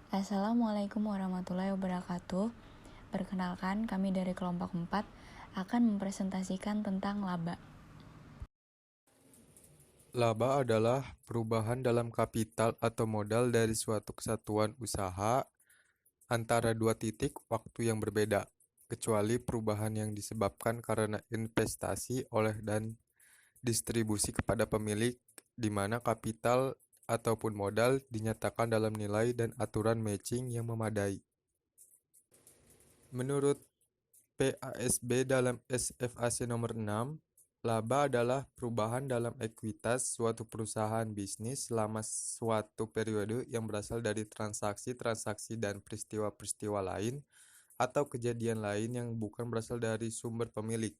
Assalamualaikum warahmatullahi wabarakatuh. Perkenalkan, kami dari kelompok 4 akan mempresentasikan tentang laba. Laba adalah perubahan dalam kapital atau modal dari suatu kesatuan usaha antara dua titik waktu yang berbeda, kecuali perubahan yang disebabkan karena investasi oleh dan distribusi kepada pemilik, di mana kapital ataupun modal dinyatakan dalam nilai dan aturan matching yang memadai. Menurut PASB dalam SFAC nomor 6, laba adalah perubahan dalam ekuitas suatu perusahaan bisnis selama suatu periode yang berasal dari transaksi-transaksi dan peristiwa-peristiwa lain atau kejadian lain yang bukan berasal dari sumber pemilik,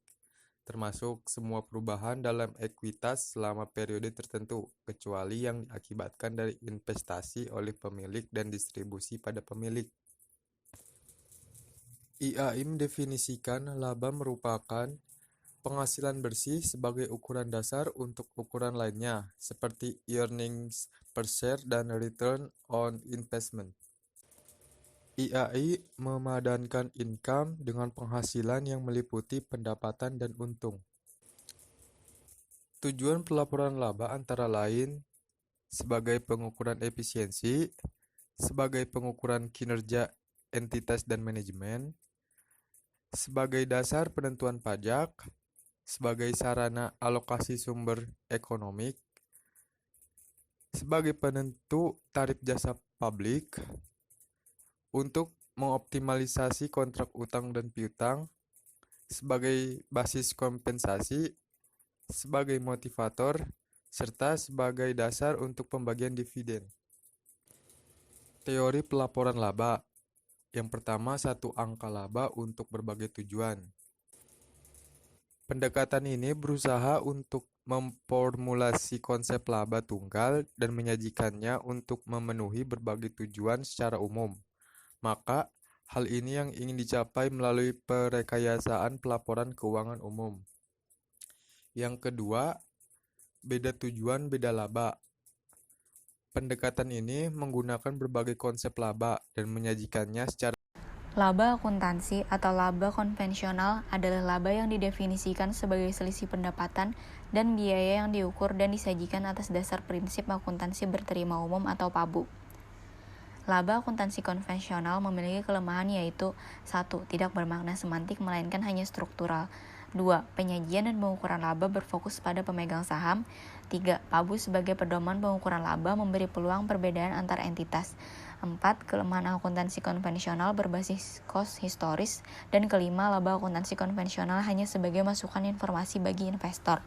termasuk semua perubahan dalam ekuitas selama periode tertentu, kecuali yang diakibatkan dari investasi oleh pemilik dan distribusi pada pemilik. IAI mendefinisikan laba merupakan penghasilan bersih sebagai ukuran dasar untuk ukuran lainnya, seperti earnings per share dan return on investment. IAI memadankan income dengan penghasilan yang meliputi pendapatan dan untung. Tujuan pelaporan laba antara lain sebagai pengukuran efisiensi, sebagai pengukuran kinerja entitas dan manajemen, sebagai dasar penentuan pajak, sebagai sarana alokasi sumber ekonomi, sebagai penentu tarif jasa publik, untuk mengoptimalisasi kontrak utang dan piutang, sebagai basis kompensasi, sebagai motivator, serta sebagai dasar untuk pembagian dividen. Teori pelaporan laba. Yang pertama, satu angka laba untuk berbagai tujuan. Pendekatan ini berusaha untuk memformulasi konsep laba tunggal dan menyajikannya untuk memenuhi berbagai tujuan secara umum. Maka, hal ini yang ingin dicapai melalui perekayasaan pelaporan keuangan umum. Yang kedua, beda tujuan, beda laba. Pendekatan ini menggunakan berbagai konsep laba dan menyajikannya secara Laba akuntansi atau laba konvensional adalah laba yang didefinisikan sebagai selisih pendapatan dan biaya yang diukur dan disajikan atas dasar prinsip akuntansi berterima umum atau PABU. Laba akuntansi konvensional memiliki kelemahan yaitu 1. Tidak bermakna semantik melainkan hanya struktural. 2. Penyajian dan pengukuran laba berfokus pada pemegang saham. 3. PABU sebagai pedoman pengukuran laba memberi peluang perbedaan antar entitas. 4. Kelemahan akuntansi konvensional berbasis kos historis. Dan kelima, laba akuntansi konvensional hanya sebagai masukan informasi bagi investor.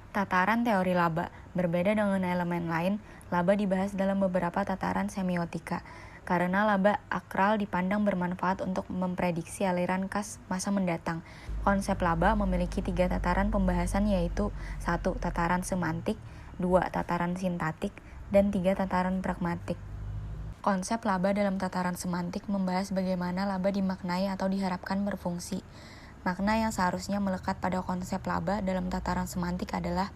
Tataran teori laba. Berbeda dengan elemen lain, laba dibahas dalam beberapa tataran semiotika. Karena laba akral dipandang bermanfaat untuk memprediksi aliran kas masa mendatang. Konsep laba memiliki 3 tataran pembahasan yaitu 1. Tataran semantik, 2. Tataran sintaktik, dan 3. Tataran pragmatik. Konsep laba dalam tataran semantik membahas bagaimana laba dimaknai atau diharapkan berfungsi. Makna yang seharusnya melekat pada konsep laba dalam tataran semantik adalah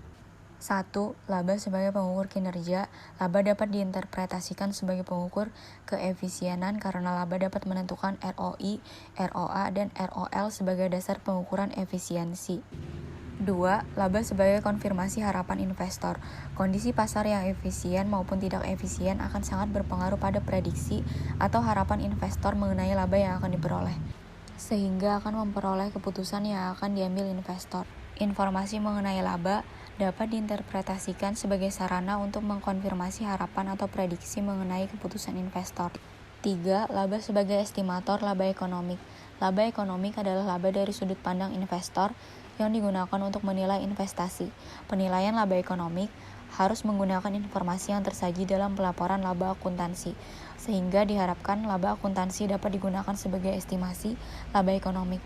1. Laba sebagai pengukur kinerja. Laba dapat diinterpretasikan sebagai pengukur keefisienan karena laba dapat menentukan ROI, ROA, dan ROL sebagai dasar pengukuran efisiensi. 2. Laba sebagai konfirmasi harapan investor. Kondisi pasar yang efisien maupun tidak efisien akan sangat berpengaruh pada prediksi atau harapan investor mengenai laba yang akan diperoleh, sehingga akan memperoleh keputusan yang akan diambil investor. Informasi mengenai laba dapat diinterpretasikan sebagai sarana untuk mengkonfirmasi harapan atau prediksi mengenai keputusan investor. 3. Laba sebagai estimator laba ekonomik. Laba ekonomik adalah laba dari sudut pandang investor yang digunakan untuk menilai investasi. Penilaian laba ekonomik harus menggunakan informasi yang tersaji dalam pelaporan laba akuntansi, sehingga diharapkan laba akuntansi dapat digunakan sebagai estimasi laba ekonomik.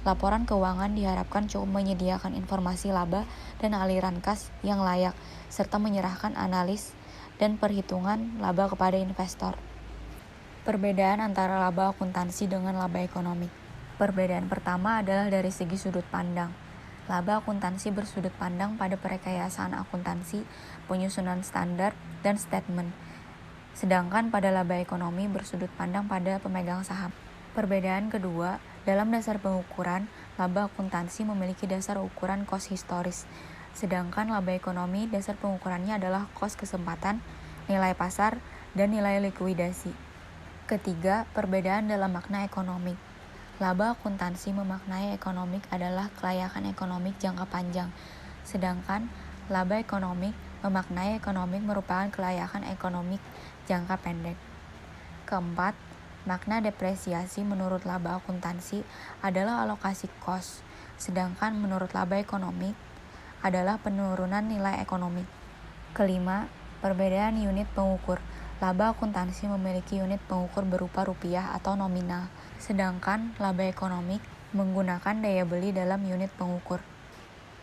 Laporan keuangan diharapkan cukup menyediakan informasi laba dan aliran kas yang layak, serta menyerahkan analis dan perhitungan laba kepada investor. Perbedaan antara laba akuntansi dengan laba ekonomik. Perbedaan pertama adalah dari segi sudut pandang. Laba akuntansi bersudut pandang pada perekayasaan akuntansi, penyusunan standar, dan statement. sedangkan pada laba ekonomi bersudut pandang pada pemegang saham. Perbedaan kedua, dalam dasar pengukuran, laba akuntansi memiliki dasar ukuran kos historis, sedangkan laba ekonomi dasar pengukurannya adalah kos kesempatan, nilai pasar, dan nilai likuidasi. Ketiga, perbedaan dalam makna ekonomik. Laba akuntansi memaknai ekonomik adalah kelayakan ekonomik jangka panjang, sedangkan laba ekonomik memaknai ekonomik merupakan kelayakan ekonomik jangka pendek. Keempat, makna depresiasi menurut laba akuntansi adalah alokasi kos, sedangkan menurut laba ekonomik adalah penurunan nilai ekonomik. Kelima, perbedaan unit pengukur. Laba akuntansi memiliki unit pengukur berupa rupiah atau nominal, sedangkan laba ekonomik menggunakan daya beli dalam unit pengukur.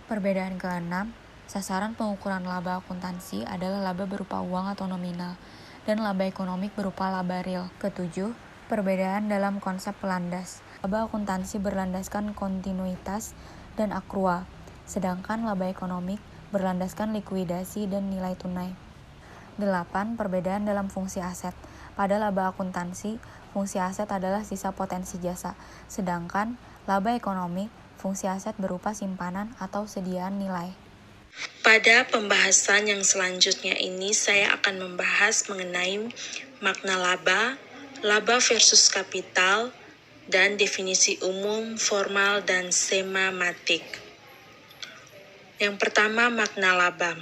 Perbedaan keenam, sasaran pengukuran laba akuntansi adalah laba berupa uang atau nominal, dan laba ekonomik berupa laba real. Ketujuh, perbedaan dalam konsep pelandas. Laba akuntansi berlandaskan kontinuitas dan akrual, sedangkan laba ekonomik berlandaskan likuidasi dan nilai tunai. 8. Perbedaan dalam fungsi aset. Pada laba akuntansi, fungsi aset adalah sisa potensi jasa, sedangkan laba ekonomik, fungsi aset berupa simpanan atau sediaan nilai. Pada pembahasan yang selanjutnya ini, saya akan membahas mengenai makna laba, laba versus kapital, dan definisi umum, formal, dan sematik. Yang pertama, makna laba.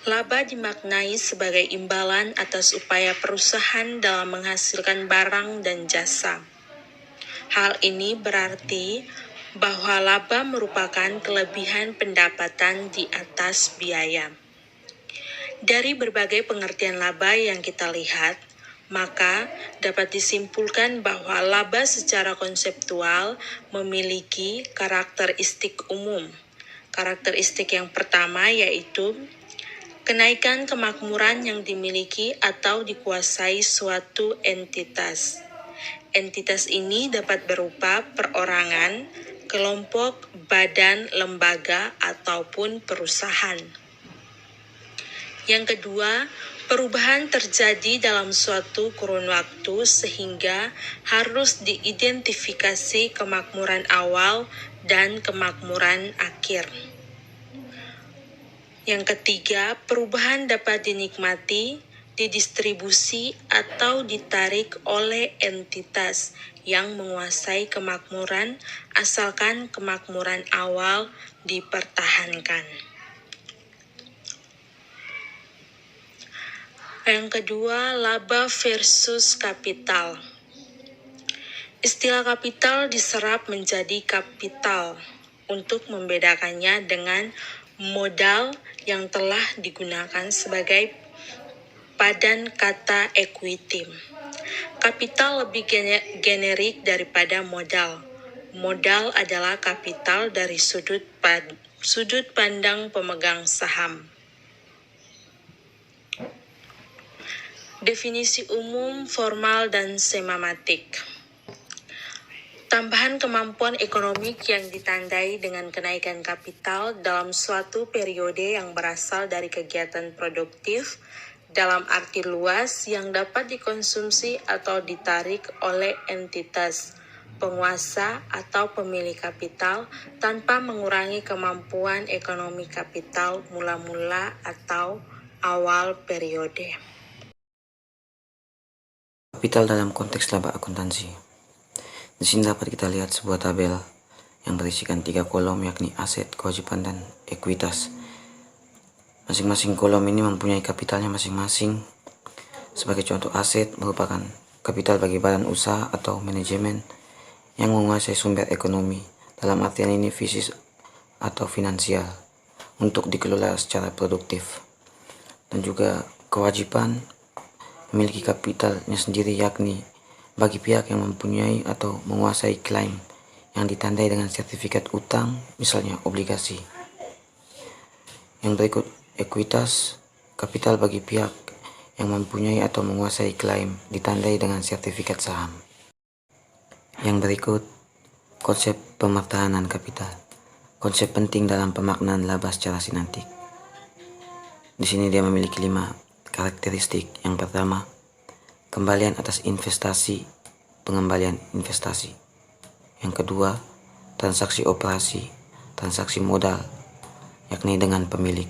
Laba dimaknai sebagai imbalan atas upaya perusahaan dalam menghasilkan barang dan jasa. Hal ini berarti bahwa laba merupakan kelebihan pendapatan di atas biaya. Dari berbagai pengertian laba yang kita lihat, maka dapat disimpulkan bahwa laba secara konseptual memiliki karakteristik umum. Karakteristik yang pertama yaitu kenaikan kemakmuran yang dimiliki atau dikuasai suatu entitas. Entitas ini dapat berupa perorangan, kelompok, badan, lembaga, ataupun perusahaan. Yang kedua, perubahan terjadi dalam suatu kurun waktu sehingga harus diidentifikasi kemakmuran awal dan kemakmuran akhir. Yang ketiga, perubahan dapat dinikmati, didistribusi, atau ditarik oleh entitas yang menguasai kemakmuran asalkan kemakmuran awal dipertahankan. Yang kedua, laba versus kapital. Istilah kapital diserap menjadi kapital untuk membedakannya dengan modal yang telah digunakan sebagai padan kata equity. Kapital lebih generik daripada modal. Modal adalah kapital dari sudut pandang pemegang saham. Definisi umum, formal, dan sematik. Tambahan kemampuan ekonomik yang ditandai dengan kenaikan kapital dalam suatu periode yang berasal dari kegiatan produktif dalam arti luas yang dapat dikonsumsi atau ditarik oleh entitas, penguasa atau pemilik kapital tanpa mengurangi kemampuan ekonomi kapital mula-mula atau awal periode. Kapital dalam konteks laba akuntansi. Di sini dapat kita lihat sebuah tabel yang berisikan 3 kolom, yakni aset, kewajiban, dan ekuitas. Masing-masing kolom ini mempunyai kapitalnya masing-masing. Sebagai contoh, aset merupakan kapital bagi badan usaha atau manajemen yang menguasai sumber ekonomi, dalam artian ini fisik atau finansial, untuk dikelola secara produktif. Dan juga kewajiban memiliki kapitalnya sendiri, yakni bagi pihak yang mempunyai atau menguasai klaim yang ditandai dengan sertifikat utang, misalnya obligasi. Yang berikut, ekuitas, kapital bagi pihak yang mempunyai atau menguasai klaim ditandai dengan sertifikat saham. Yang berikut, konsep pemertahanan kapital. Konsep penting dalam pemaknaan laba secara sintaktik. Di sini dia memiliki 5 karakteristik. Yang pertama, kembalian atas investasi, pengembalian investasi. Yang kedua, transaksi operasi, transaksi modal, yakni dengan pemilik.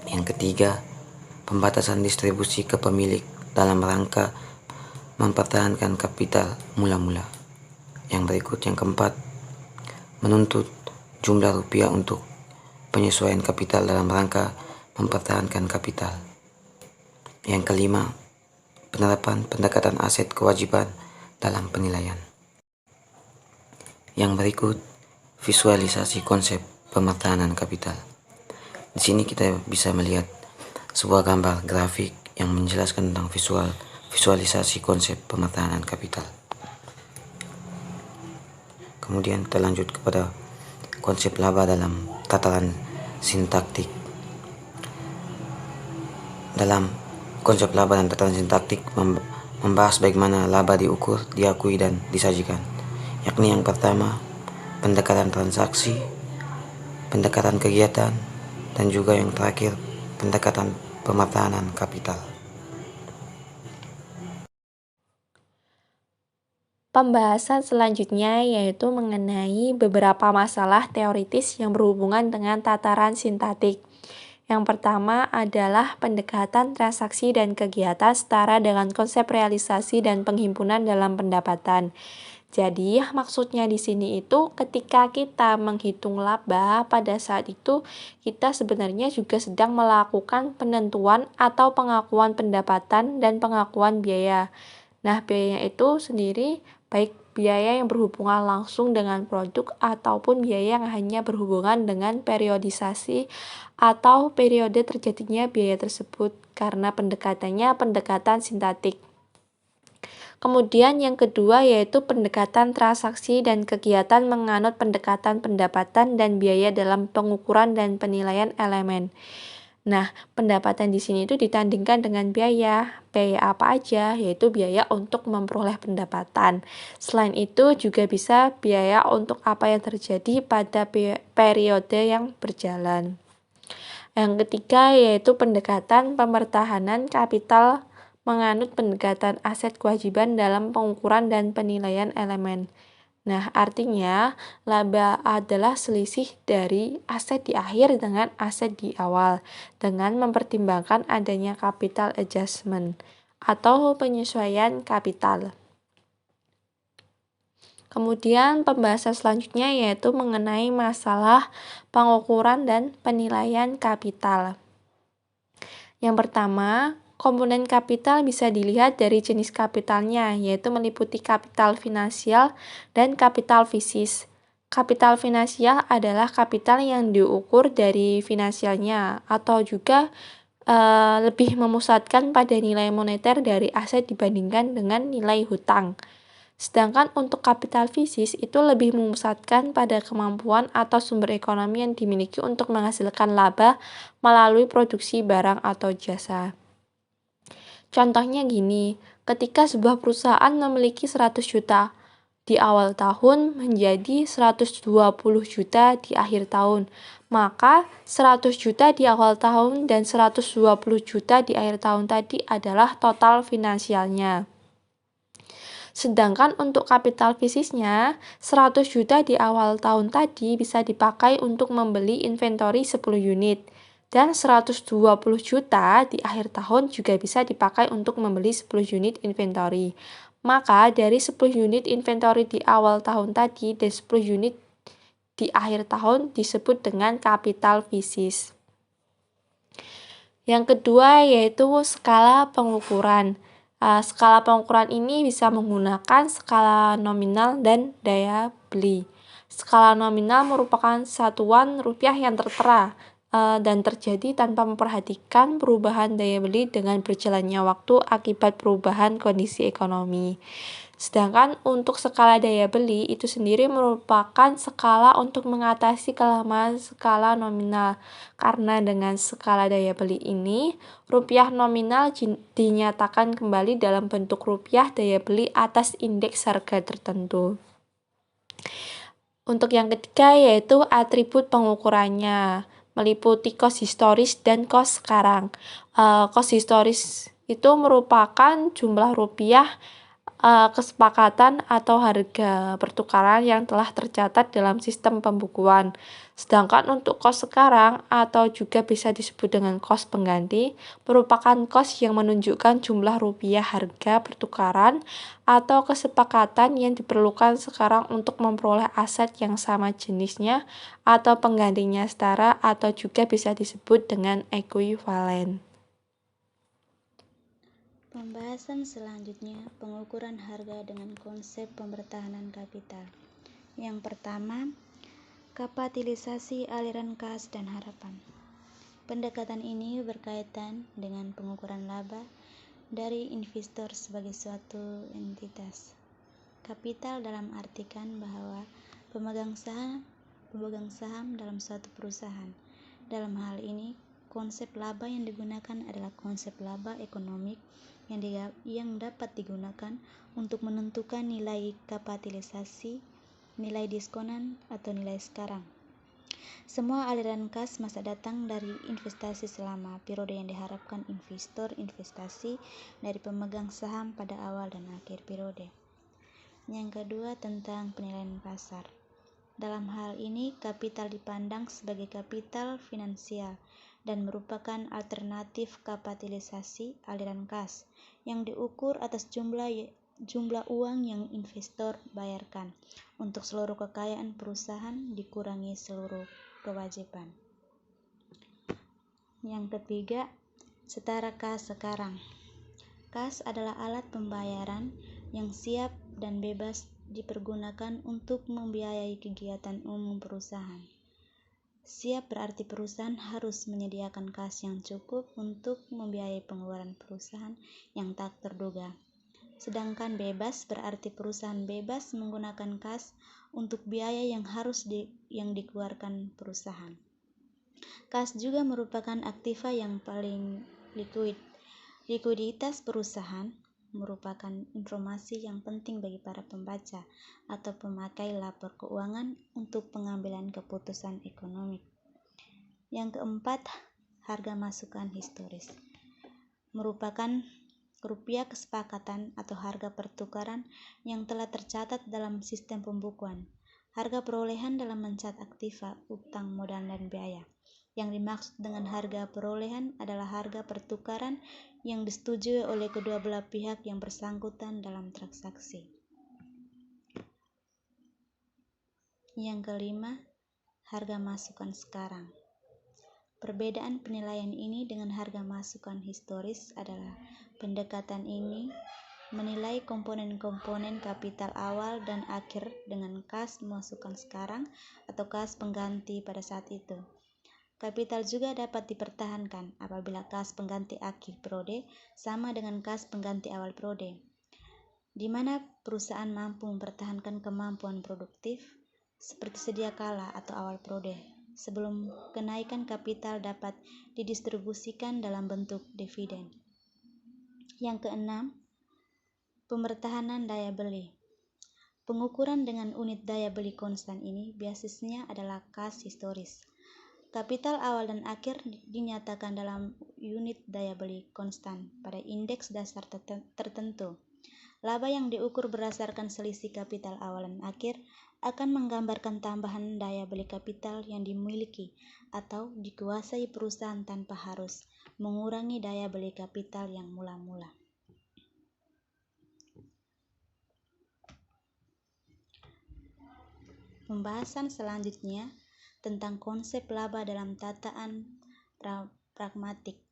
Yang ketiga, pembatasan distribusi ke pemilik dalam rangka mempertahankan kapital mula-mula. Yang berikut, yang keempat, menuntut jumlah rupiah untuk penyesuaian kapital dalam rangka mempertahankan kapital. Yang kelima, penerapan pendekatan aset kewajiban dalam penilaian. Yang berikut, visualisasi konsep pemertahanan kapital. Di sini kita bisa melihat sebuah gambar grafik yang menjelaskan tentang visualisasi konsep pemertahanan kapital. Kemudian kita lanjut kepada konsep laba dalam tataran sintaktik. Dalam konsep laba dan tataran sintaktik membahas bagaimana laba diukur, diakui, dan disajikan. Yakni yang pertama, pendekatan transaksi, pendekatan kegiatan, dan juga yang terakhir, pendekatan pemertahanan kapital. Pembahasan selanjutnya yaitu mengenai beberapa masalah teoritis yang berhubungan dengan tataran sintaktik. Yang pertama adalah pendekatan transaksi dan kegiatan setara dengan konsep realisasi dan penghimpunan dalam pendapatan. Jadi, maksudnya di sini itu ketika kita menghitung laba, pada saat itu kita sebenarnya juga sedang melakukan penentuan atau pengakuan pendapatan dan pengakuan biaya. Nah, biayanya itu sendiri baik biaya yang berhubungan langsung dengan produk ataupun biaya yang hanya berhubungan dengan periodisasi atau periode terjadinya biaya tersebut karena pendekatannya pendekatan sintaktik. Kemudian yang kedua yaitu pendekatan transaksi dan kegiatan menganut pendekatan pendapatan dan biaya dalam pengukuran dan penilaian elemen. Nah, pendapatan di sini itu ditandingkan dengan biaya. Biaya apa aja? Yaitu biaya untuk memperoleh pendapatan. Selain itu juga bisa biaya untuk apa yang terjadi pada periode yang berjalan. Yang ketiga yaitu pendekatan pemertahanan kapital menganut pendekatan aset kewajiban dalam pengukuran dan penilaian elemen. Nah, artinya laba adalah selisih dari aset di akhir dengan aset di awal dengan mempertimbangkan adanya capital adjustment atau penyesuaian kapital. Kemudian pembahasan selanjutnya yaitu mengenai masalah pengukuran dan penilaian kapital. Yang pertama, komponen kapital bisa dilihat dari jenis kapitalnya, yaitu meliputi kapital finansial dan kapital fisis. Kapital finansial adalah kapital yang diukur dari finansialnya, atau juga lebih memusatkan pada nilai moneter dari aset dibandingkan dengan nilai hutang. Sedangkan untuk kapital fisis itu lebih memusatkan pada kemampuan atau sumber ekonomi yang dimiliki untuk menghasilkan laba melalui produksi barang atau jasa. Contohnya gini, ketika sebuah perusahaan memiliki 100 juta di awal tahun menjadi 120 juta di akhir tahun, maka 100 juta di awal tahun dan 120 juta di akhir tahun tadi adalah total finansialnya. Sedangkan untuk kapital fisisnya, 100 juta di awal tahun tadi bisa dipakai untuk membeli inventory 10 unit. Dan 120 juta di akhir tahun juga bisa dipakai untuk membeli 10 unit inventory. Maka dari 10 unit inventory di awal tahun tadi dan 10 unit di akhir tahun disebut dengan kapital fisis. Yang kedua yaitu skala pengukuran. Skala pengukuran ini bisa menggunakan skala nominal dan daya beli. Skala nominal merupakan satuan rupiah yang tertera dan terjadi tanpa memperhatikan perubahan daya beli dengan berjalannya waktu akibat perubahan kondisi ekonomi. Sedangkan untuk skala daya beli itu sendiri merupakan skala untuk mengatasi kelemahan skala nominal. Karena dengan skala daya beli ini, rupiah nominal dinyatakan kembali dalam bentuk rupiah daya beli atas indeks harga tertentu. Untuk yang ketiga yaitu atribut pengukurannya. meliputi kos historis dan kos sekarang. Kos historis itu merupakan jumlah rupiah kesepakatan atau harga pertukaran yang telah tercatat dalam sistem pembukuan. Sedangkan untuk kos sekarang atau juga bisa disebut dengan kos pengganti merupakan kos yang menunjukkan jumlah rupiah harga pertukaran atau kesepakatan yang diperlukan sekarang untuk memperoleh aset yang sama jenisnya atau penggantinya setara atau juga bisa disebut dengan ekuivalen. Pembahasan selanjutnya, pengukuran harga dengan konsep pembertahanan kapital. Yang pertama, kapitalisasi aliran kas dan harapan. Pendekatan ini berkaitan dengan pengukuran laba dari investor sebagai suatu entitas. Kapital dalam artikan bahwa pemegang saham dalam suatu perusahaan. Dalam hal ini, konsep laba yang digunakan adalah konsep laba ekonomik yang dapat digunakan untuk menentukan nilai kapitalisasi, nilai diskonan, atau nilai sekarang. Semua aliran kas masa datang dari investasi selama periode yang diharapkan investor investasi dari pemegang saham pada awal dan akhir periode. Yang kedua, tentang penilaian pasar. Dalam hal ini, kapital dipandang sebagai kapital finansial dan merupakan alternatif kapitalisasi aliran kas yang diukur atas jumlah uang yang investor bayarkan untuk seluruh kekayaan perusahaan dikurangi seluruh kewajiban. Yang ketiga, setara kas sekarang. Kas adalah alat pembayaran yang siap dan bebas dipergunakan untuk membiayai kegiatan umum perusahaan. Siap berarti perusahaan harus menyediakan kas yang cukup untuk membiayai pengeluaran perusahaan yang tak terduga. Sedangkan bebas berarti perusahaan bebas menggunakan kas untuk biaya yang dikeluarkan perusahaan. Kas juga merupakan aktiva yang paling likuid. Likuiditas perusahaan merupakan informasi yang penting bagi para pembaca atau pemakai lapor keuangan untuk pengambilan keputusan ekonomi. Yang keempat, harga masukan historis merupakan rupiah kesepakatan atau harga pertukaran yang telah tercatat dalam sistem pembukuan. Harga perolehan dalam mencatat aktiva, utang, modal, dan biaya. Yang dimaksud dengan harga perolehan adalah harga pertukaran yang disetujui oleh kedua belah pihak yang bersangkutan dalam transaksi. Yang kelima, harga masukan sekarang. Perbedaan penilaian ini dengan harga masukan historis adalah pendekatan ini menilai komponen-komponen kapital awal dan akhir dengan kas masukan sekarang atau kas pengganti pada saat itu. Kapital juga dapat dipertahankan apabila kas pengganti akhir periode sama dengan kas pengganti awal periode, di mana perusahaan mampu mempertahankan kemampuan produktif seperti sedia kala atau awal periode, sebelum kenaikan kapital dapat didistribusikan dalam bentuk dividen. Yang keenam, pembertahanan daya beli. Pengukuran dengan unit daya beli konstan ini basisnya adalah kas historis. Kapital awal dan akhir dinyatakan dalam unit daya beli konstan pada indeks dasar tertentu. Laba yang diukur berdasarkan selisih kapital awal dan akhir akan menggambarkan tambahan daya beli kapital yang dimiliki atau dikuasai perusahaan tanpa harus mengurangi daya beli kapital yang mula-mula. Pembahasan selanjutnya tentang konsep laba dalam tataan pragmatik.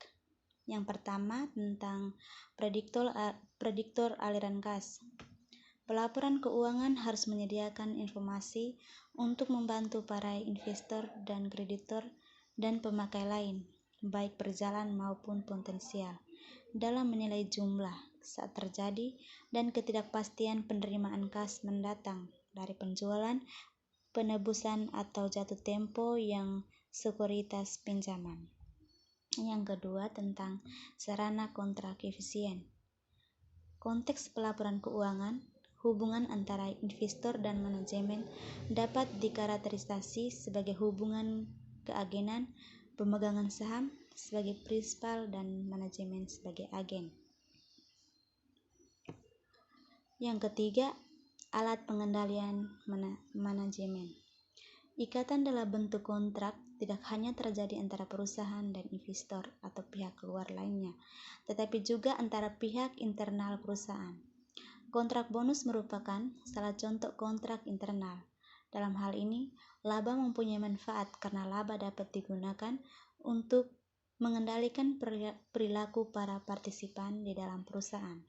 Yang pertama, tentang prediktor aliran kas. Pelaporan keuangan harus menyediakan informasi untuk membantu para investor dan kreditor dan pemakai lain, baik berjalan maupun potensial, dalam menilai jumlah saat terjadi dan ketidakpastian penerimaan kas mendatang dari penjualan, penebusan atau jatuh tempo yang sekuritas pinjaman. Yang kedua, tentang sarana kontrak efisien. Konteks pelaporan keuangan, hubungan antara investor dan manajemen dapat dikarakterisasi sebagai hubungan keagenan, pemegangan saham sebagai prinsipal, dan manajemen sebagai agen. Yang ketiga, alat pengendalian manajemen. Ikatan dalam bentuk kontrak tidak hanya terjadi antara perusahaan dan investor atau pihak luar lainnya, tetapi juga antara pihak internal perusahaan. Kontrak bonus merupakan salah contoh kontrak internal. Dalam hal ini, laba mempunyai manfaat karena laba dapat digunakan untuk mengendalikan perilaku para partisipan di dalam perusahaan.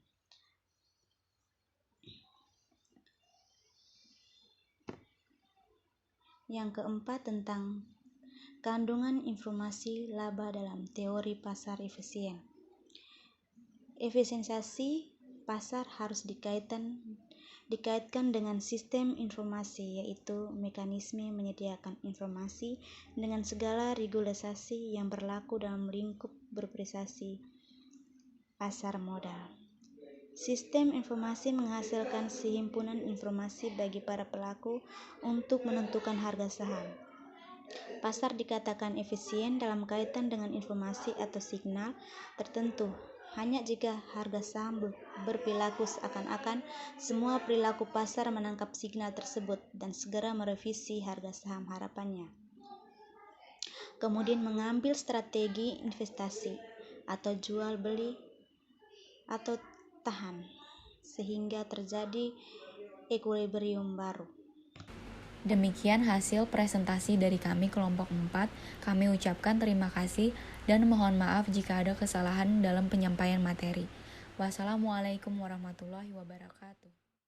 Yang keempat, tentang kandungan informasi laba dalam teori pasar efisien. Efisiensi pasar harus dikaitkan dengan sistem informasi, yaitu mekanisme menyediakan informasi dengan segala regulasi yang berlaku dalam lingkup berprestasi pasar modal. Sistem informasi menghasilkan himpunan informasi bagi para pelaku untuk menentukan harga saham. Pasar dikatakan efisien dalam kaitan dengan informasi atau signal tertentu hanya jika harga saham berperilaku seakan-akan semua perilaku pasar menangkap signal tersebut dan segera merevisi harga saham harapannya. Kemudian mengambil strategi investasi atau jual beli atau tahan sehingga terjadi equilibrium baru. Demikian hasil presentasi dari kami kelompok 4. Kami ucapkan terima kasih dan mohon maaf jika ada kesalahan dalam penyampaian materi. Wassalamualaikum warahmatullahi wabarakatuh.